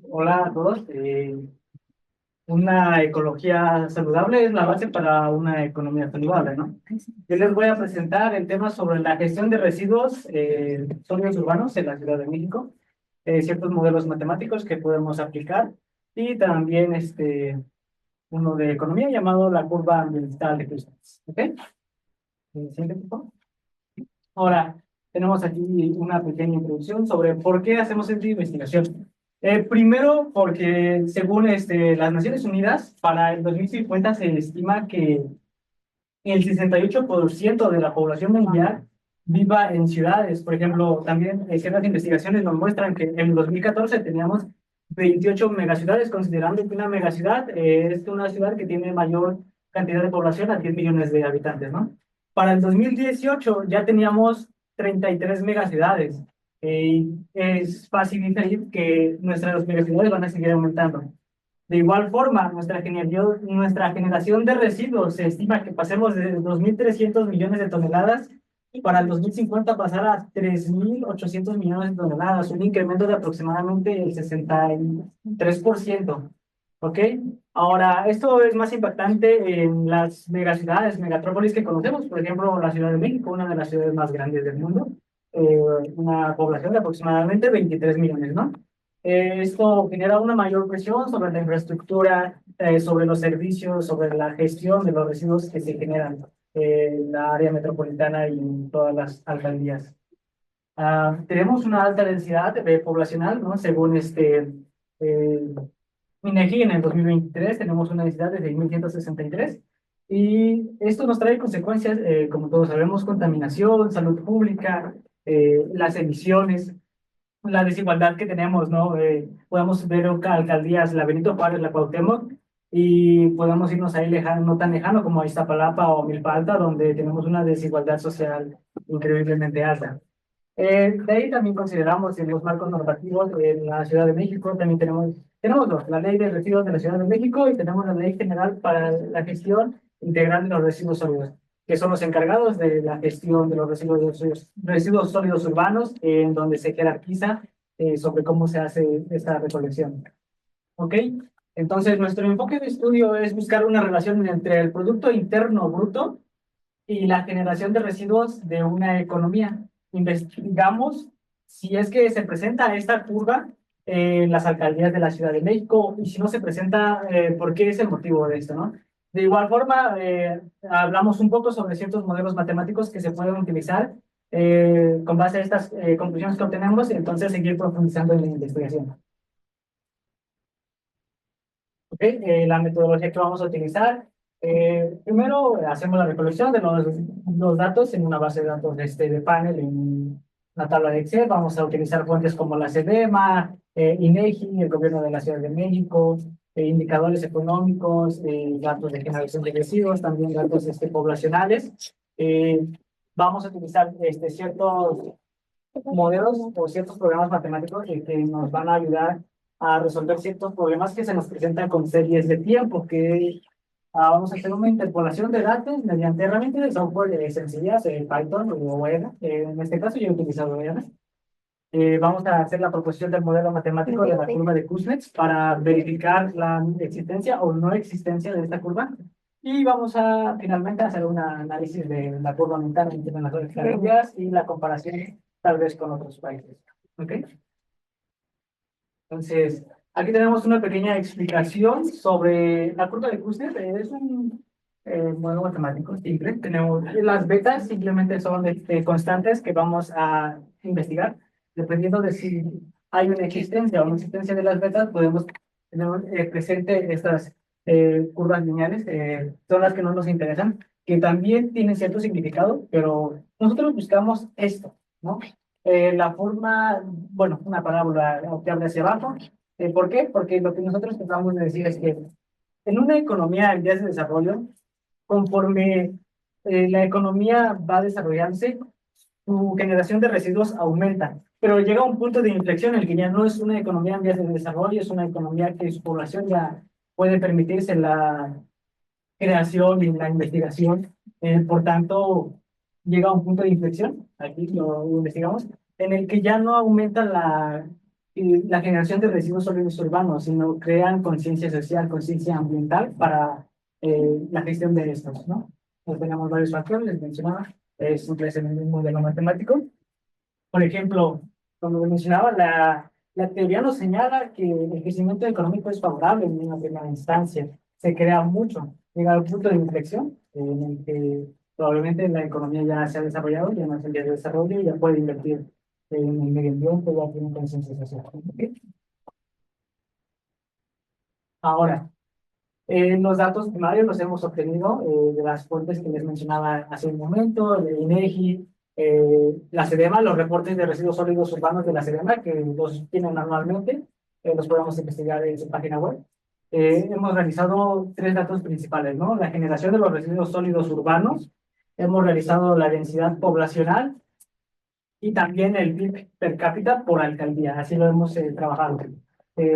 Hola a todos. Una ecología saludable es la base para una economía saludable, ¿no? Yo les voy a presentar el tema sobre la gestión de residuos sólidos urbanos en la Ciudad de México, ciertos modelos matemáticos que podemos aplicar y también uno de economía llamado la curva ambiental de Kuznets. ¿Ok? Siguiente, por favor. Ahora, tenemos aquí una pequeña introducción sobre por qué hacemos esta investigación. Primero, porque según las Naciones Unidas, para el 2050 se estima que el 68% de la población mundial viva en ciudades. Por ejemplo, también ciertas investigaciones nos muestran que en 2014 teníamos 28 megaciudades, considerando que una megaciudad es una ciudad que tiene mayor cantidad de población a 10 millones de habitantes, ¿no? Para el 2018 ya teníamos 33 megaciudades. Es fácil inferir que nuestras megaciudades van a seguir aumentando. De igual forma, nuestra generación de residuos se estima que pasemos de 2.300 millones de toneladas para el 2050 pasar a 3.800 millones de toneladas, un incremento de aproximadamente el 63%. ¿Ok? Ahora, esto es más impactante en las megaciudades, megatrópolis que conocemos, por ejemplo, la Ciudad de México, una de las ciudades más grandes del mundo, eh, una población de aproximadamente 23 millones, ¿no? Esto genera una mayor presión sobre la infraestructura, sobre los servicios, sobre la gestión de los residuos que se generan en la área metropolitana y en todas las alcaldías. Tenemos una alta densidad poblacional, ¿no? Según eh, INEGI, en el 2023 tenemos una densidad de 6.163 y esto nos trae consecuencias, como todos sabemos, contaminación, salud pública, las emisiones, la desigualdad que tenemos, ¿no? Podemos ver alcaldías, la Benito Juárez, la Cuauhtémoc, y podemos irnos ahí lejano, no tan lejano como a Iztapalapa o Milpalta, donde tenemos una desigualdad social increíblemente alta. De ahí también consideramos en los marcos normativos en la Ciudad de México, también tenemos dos, la Ley de Residuos de la Ciudad de México y tenemos la Ley General para la Gestión Integral de los Residuos Sólidos, que son los encargados de la gestión de los residuos sólidos urbanos, en donde se jerarquiza sobre cómo se hace esta recolección. ¿Ok? Entonces, nuestro enfoque de estudio es buscar una relación entre el Producto Interno Bruto y la generación de residuos de una economía. Investigamos si es que se presenta esta curva en las alcaldías de la Ciudad de México y si no se presenta, ¿por qué es el motivo de esto, no? De igual forma, hablamos un poco sobre ciertos modelos matemáticos que se pueden utilizar con base a estas conclusiones que obtenemos y entonces seguir profundizando en la investigación. ¿Ok? La metodología que vamos a utilizar. Primero hacemos la recolección de los datos en una base de datos de panel, en una tabla de Excel. Vamos a utilizar fuentes como la CEDEMA, INEGI, el Gobierno de la Ciudad de México, indicadores económicos, datos de generación de residuos, también datos poblacionales. Eh, Vamos a utilizar ciertos modelos o ciertos programas matemáticos que nos van a ayudar a resolver ciertos problemas que se nos presentan con series de tiempo, que vamos a hacer una interpolación de datos mediante herramientas de software sencillas, Python o R. En este caso yo he utilizado R. Vamos a hacer la proposición del modelo matemático de la curva de Kuznets para verificar la existencia o no existencia de esta curva. Y vamos a finalmente hacer un análisis de la curva mental entre las dos categorías y la comparación tal vez con otros países. ¿Ok? Entonces, aquí tenemos una pequeña explicación sobre la curva de Kuznets. Es un modelo matemático simple. Tenemos las betas, simplemente son constantes que vamos a investigar. Dependiendo de si hay una existencia o no existencia de las betas, podemos tener presente estas curvas lineales. Son las que no nos interesan, que también tienen cierto significado, pero nosotros buscamos esto, ¿no? La forma, bueno, una parábola que abre hacia abajo. ¿Por qué? Porque lo que nosotros tratamos de decir es que en una economía en vías de desarrollo, conforme la economía va desarrollándose, su generación de residuos aumenta, pero llega a un punto de inflexión en el que ya no es una economía en vías de desarrollo, es una economía que su población ya puede permitirse la creación y la investigación. Por tanto, llega a un punto de inflexión, aquí lo investigamos, en el que ya no aumenta la y la generación de residuos sólidos urbanos, sino crean conciencia social, conciencia ambiental para la gestión de estos, ¿no? Pues tenemos varios factores, les mencionaba, es un mismo modelo matemático. Por ejemplo, como les mencionaba, la teoría nos señala que el crecimiento económico es favorable en una primera instancia, se crea mucho, llega al punto de inflexión en el que probablemente la economía ya se ha desarrollado, ya no es el día de desarrollo, ya puede invertir en el medio ambiente, ya tiene conciencia social. ¿Ok? Ahora, los datos primarios los hemos obtenido de las fuentes que les mencionaba hace un momento, de INEGI, la SEDEMA, los reportes de residuos sólidos urbanos de la SEDEMA, que los tienen anualmente, los podemos investigar en su página web. Hemos realizado tres datos principales, ¿no? La generación de los residuos sólidos urbanos, hemos realizado la densidad poblacional y también el PIB per cápita por alcaldía, así lo hemos trabajado.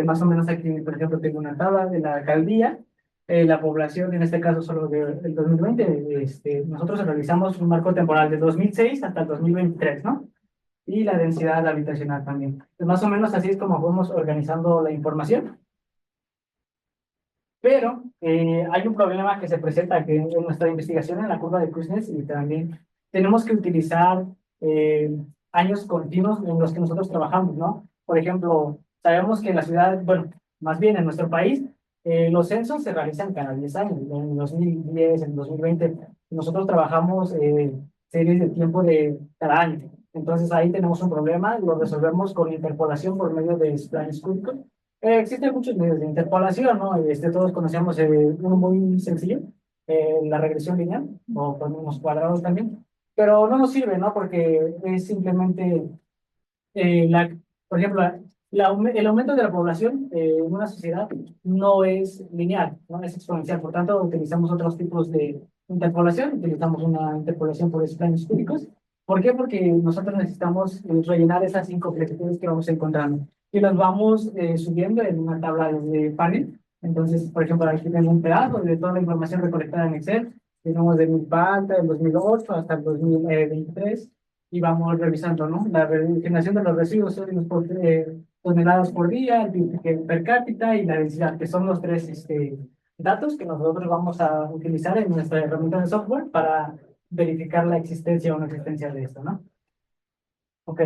Más o menos aquí, por ejemplo, tengo una tabla de la alcaldía, la población, en este caso solo del 2020, nosotros realizamos un marco temporal de 2006 hasta el 2023, ¿no? Y la densidad habitacional también. Pues más o menos así es como vamos organizando la información. Pero hay un problema que se presenta que en nuestra investigación en la curva de Kuznets y también tenemos que utilizar eh, años continuos en los que nosotros trabajamos, ¿no? Por ejemplo, sabemos que en la ciudad, bueno, más bien en nuestro país, los censos se realizan cada 10 años, en 2010, en 2020. Nosotros trabajamos series de tiempo de cada año. Entonces ahí tenemos un problema, lo resolvemos con interpolación por medio de splines cúbicos. Existen muchos medios de interpolación, ¿no? Todos conocemos uno muy sencillo, la regresión lineal, o con unos cuadrados también, pero no nos sirve, ¿no? Porque es simplemente, por ejemplo, el aumento de la población en una sociedad no es lineal, no es exponencial, por tanto, utilizamos otros tipos de interpolación, utilizamos una interpolación por esplanos cúbicos. ¿Por qué? Porque nosotros necesitamos rellenar esas incomplexitudes que vamos encontrando y las vamos subiendo en una tabla de panel. Entonces, por ejemplo, aquí tengo un pedazo de toda la información recolectada en Excel. Tenemos de Milpa del 2008 hasta el 2023 y vamos revisando, ¿no? La generación de los residuos sólidos por toneladas por día, el PIB per cápita y la densidad, que son los tres datos que nosotros vamos a utilizar en nuestra herramienta de software para verificar la existencia o no existencia de esto, ¿no? Ok.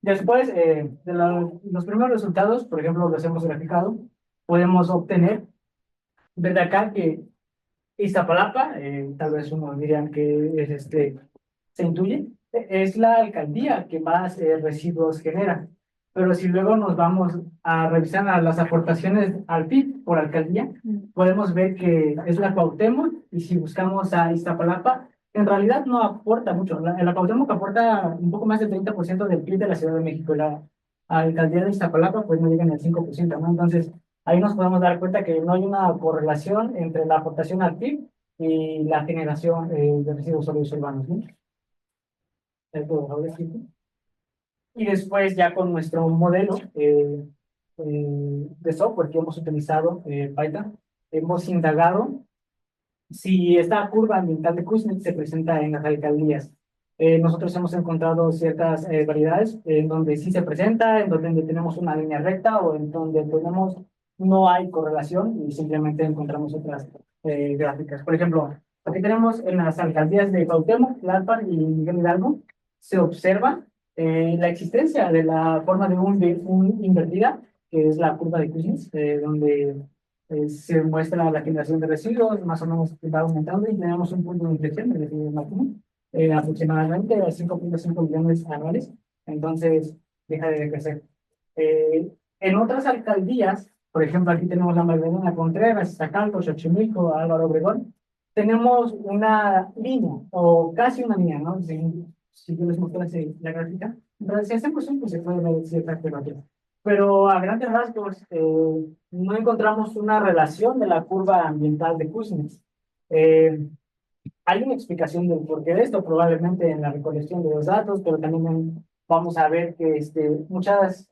Después de los primeros resultados, por ejemplo, los hemos graficado, podemos obtener, desde acá que Iztapalapa, tal vez uno dirían que es se intuye, es la alcaldía que más residuos genera. Pero si luego nos vamos a revisar a las aportaciones al PIB por alcaldía, podemos ver que es la Cuauhtémoc, y si buscamos a Iztapalapa, en realidad no aporta mucho. La Cuauhtémoc aporta un poco más del 30% del PIB de la Ciudad de México. La alcaldía de Iztapalapa pues no llega ni al 5%, ¿no? Entonces, ahí nos podemos dar cuenta que no hay una correlación entre la aportación al PIB y la generación de residuos sólidos urbanos, ¿no? Y después ya con nuestro modelo de software que hemos utilizado, Python, hemos indagado si esta curva ambiental de Kuznets se presenta en las alcaldías. Nosotros hemos encontrado ciertas variedades en donde sí se presenta, en donde tenemos una línea recta o en donde tenemos, no hay correlación y simplemente encontramos otras gráficas. Por ejemplo, aquí tenemos en las alcaldías de Cuauhtémoc, Tlalpan y Miguel Hidalgo, se observa la existencia de la forma de un invertida, que es la curva de Kuznets, donde se muestra la generación de residuos, más o menos va aumentando y tenemos un punto de inflexión de residuos máximo, aproximadamente a 5.5 millones anuales, entonces deja de crecer. En otras alcaldías, por ejemplo, aquí tenemos la Magdalena Contreras, Iztacalco, Xochimilco, Álvaro Obregón, tenemos una línea, o casi una línea, ¿no? Si yo les muestro la gráfica, entonces si hacemos un, pues se puede ver cierta curvatura. Pero a grandes rasgos, no encontramos una relación de la curva ambiental de Kuznets. Eh, Hay una explicación del porqué de esto, probablemente en la recolección de los datos, pero también vamos a ver que muchas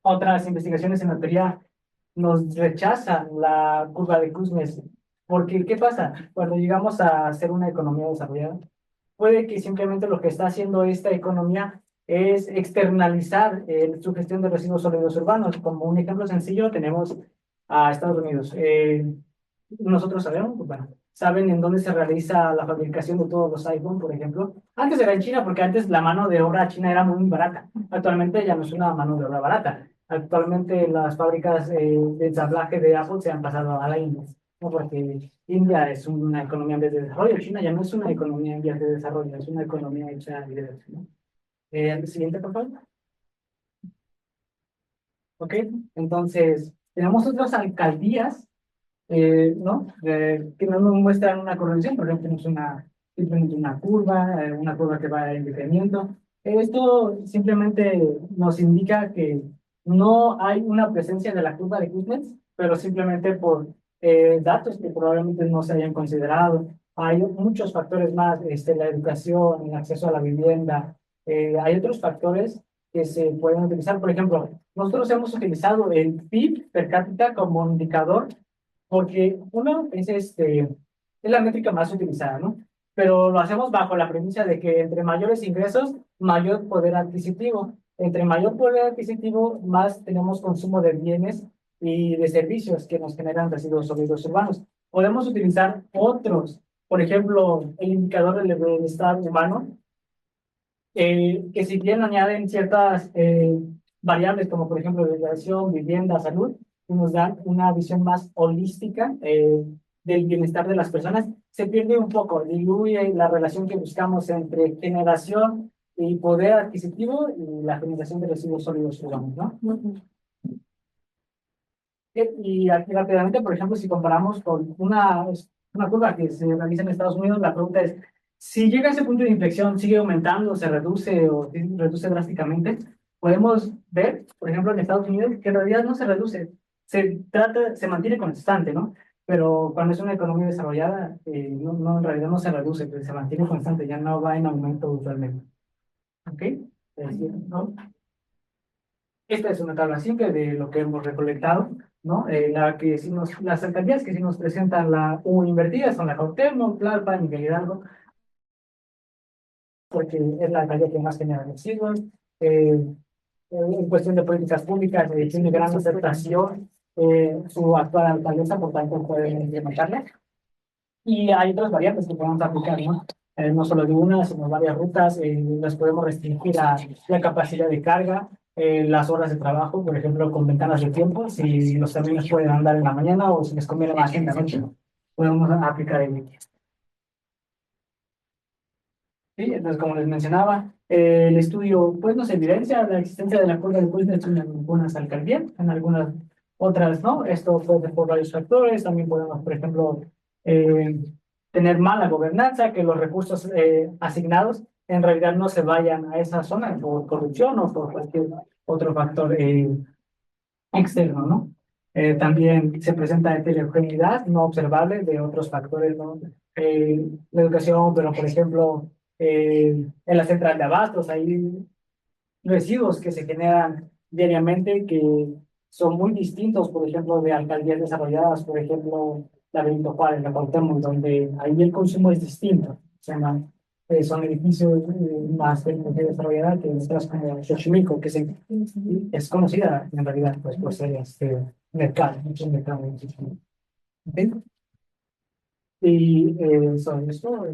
otras investigaciones en la teoría nos rechazan la curva de Kuznets. Porque, ¿qué pasa? Cuando llegamos a hacer una economía desarrollada, puede que simplemente lo que está haciendo esta economía es externalizar su gestión de residuos sólidos urbanos. Como un ejemplo sencillo, tenemos a Estados Unidos. Nosotros sabemos, pues, bueno, saben en dónde se realiza la fabricación de todos los iPhone, por ejemplo. Antes era en China, porque antes la mano de obra china era muy barata. Actualmente ya no es una mano de obra barata. Actualmente las fábricas de ensamblaje de Apple se han pasado a la India, ¿no? Porque India es una economía en vías de desarrollo. China ya no es una economía en vías de desarrollo, es una economía hecha de desarrollo, ¿no? Siguiente, por favor. Ok, entonces tenemos otras alcaldías, ¿no? Que no nos muestran una correlación, por ejemplo, tenemos simplemente una curva que va en decremento. Esto simplemente nos indica que no hay una presencia de la curva de Kuznets, pero simplemente por datos que probablemente no se hayan considerado. Hay muchos factores más, la educación, el acceso a la vivienda. Hay otros factores que se pueden utilizar. Por ejemplo, nosotros hemos utilizado el PIB per cápita como indicador porque uno es la métrica más utilizada, ¿no? Pero lo hacemos bajo la premisa de que entre mayores ingresos, mayor poder adquisitivo. Entre mayor poder adquisitivo, más tenemos consumo de bienes y de servicios que nos generan residuos sólidos urbanos. Podemos utilizar otros, por ejemplo, el indicador del bienestar humano, que si bien añaden ciertas variables como por ejemplo educación, vivienda, salud, y nos dan una visión más holística del bienestar de las personas, se pierde un poco, diluye la relación que buscamos entre generación y poder adquisitivo y la generación de residuos sólidos urbanos, ¿no? Y aquí rápidamente, por ejemplo, si comparamos con una curva que se realiza en Estados Unidos, la pregunta es, si llega a ese punto de inflexión, ¿sigue aumentando, se reduce o reduce drásticamente? Podemos ver, por ejemplo, en Estados Unidos, que en realidad no se reduce, se mantiene constante, ¿no? Pero cuando es una economía desarrollada, en realidad no se reduce, pero se mantiene constante, ya no va en aumento usualmente. ¿Ok? Es decir, ¿no? Esta es una tabla simple de lo que hemos recolectado, ¿no? Las alcaldías que sí nos presentan la U invertida son la Cuauhtémoc, Tlalpan, Miguel Hidalgo, porque es la alcaldía que más genera residuos. En cuestión de políticas públicas, tiene gran aceptación su actual alcaldesa, por tanto pueden implementarla. Y hay otras variantes que podemos aplicar, ¿no? No solo de una, sino varias rutas. Las podemos restringir a la capacidad de carga, las horas de trabajo, por ejemplo, con ventanas de tiempo, si los camiones pueden andar en la mañana o si les conviene más en la noche, ¿no? Podemos aplicar el. Sí, entonces, como les mencionaba, el estudio pues nos evidencia la existencia de la curva de Kuznets en algunas alcaldías, en algunas otras no. Esto puede ser por varios factores. También podemos, por ejemplo, eh, tener mala gobernanza, que los recursos asignados en realidad no se vayan a esa zona por corrupción o por cualquier otro factor externo, ¿no? También se presenta heterogeneidad no observable de otros factores, ¿no? La educación, pero por ejemplo, en la central de abastos hay residuos que se generan diariamente que son muy distintos, por ejemplo, de alcaldías desarrolladas, por ejemplo, la Benito Juárez, la Cuauhtémoc, donde ahí el consumo es distinto. O sea, son edificios más tecnología desarrollada que otras como Xochimilco, es conocida en realidad pues, por ser mercado, mucho mercado en Xochimilco. ¿Ok? Y sobre esto,